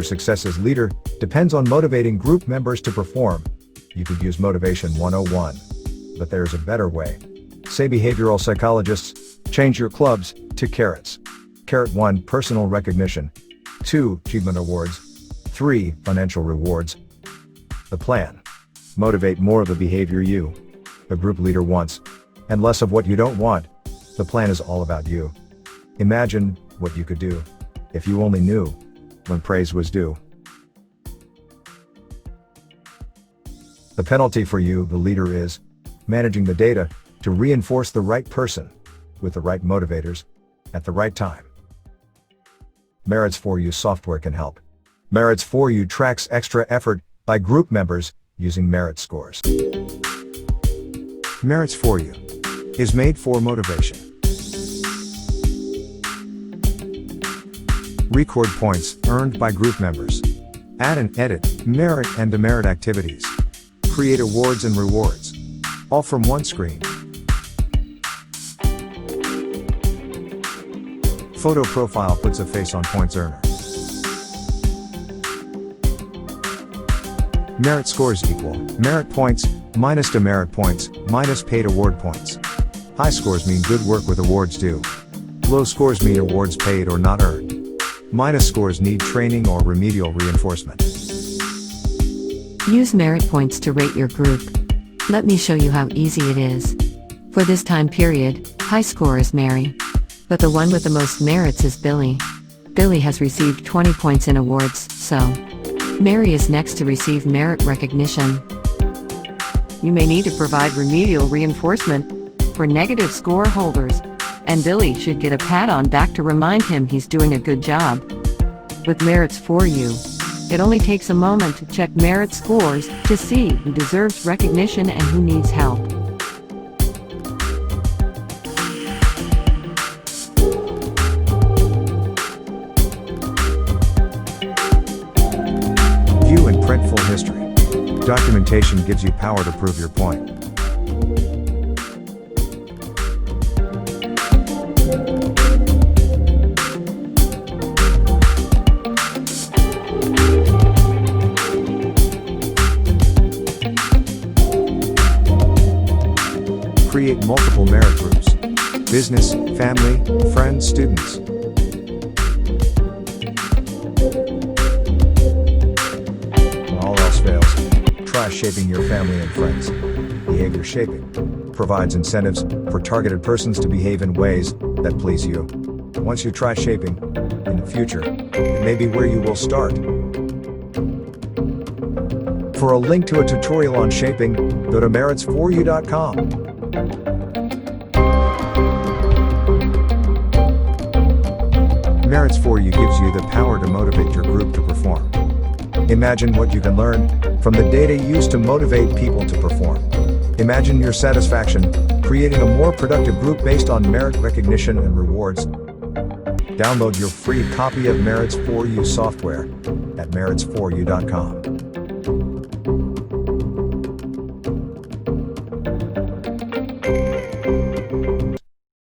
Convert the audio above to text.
Your success as leader depends on motivating group members to perform. You could use Motivation 101. But there's a better way. Say behavioral psychologists, change your clubs to carrots. Carrot 1, personal recognition. 2, achievement awards. 3, financial rewards. The plan. Motivate more of the behavior you, the group leader, wants, and less of what you don't want. The plan is all about you. Imagine what you could do if you only knew when praise was due. The penalty for you, the leader, is managing the data to reinforce the right person with the right motivators at the right time. Merits4U Software can help. Merits4U tracks extra effort by group members using merit scores. Merits4U is made for motivation. Record points earned by group members. Add and edit merit and demerit activities. Create awards and rewards. All from one screen. Photo profile puts a face on points earner. Merit scores equal merit points minus demerit points minus paid award points. High scores mean good work with awards due. Low scores mean awards paid or not earned. Minus scores need training or remedial reinforcement. Use merit points to rate your group. Let me show you how easy it is. For this time period, high score is Mary. But the one with the most merits is Billy. Billy has received 20 points in awards, so Mary is next to receive merit recognition. You may need to provide remedial reinforcement for negative score holders, and Billy should get a pat on back to remind him he's doing a good job. With Merits4U, it only takes a moment to check merit scores to see who deserves recognition and who needs help. View and print full history. Documentation gives you power to prove your point. Create multiple merit groups. Business, family, friends, students. When all else fails, try shaping your family and friends. Behavior shaping provides incentives for targeted persons to behave in ways that please you. Once you try shaping, in the future, it may be where you will start. For a link to a tutorial on shaping, go to merits4u.com. Merits4U gives you the power to motivate your group to perform. Imagine what you can learn from the data used to motivate people to perform. Imagine your satisfaction creating a more productive group based on merit recognition and rewards. Download your free copy of Merits4U software at merits4u.com.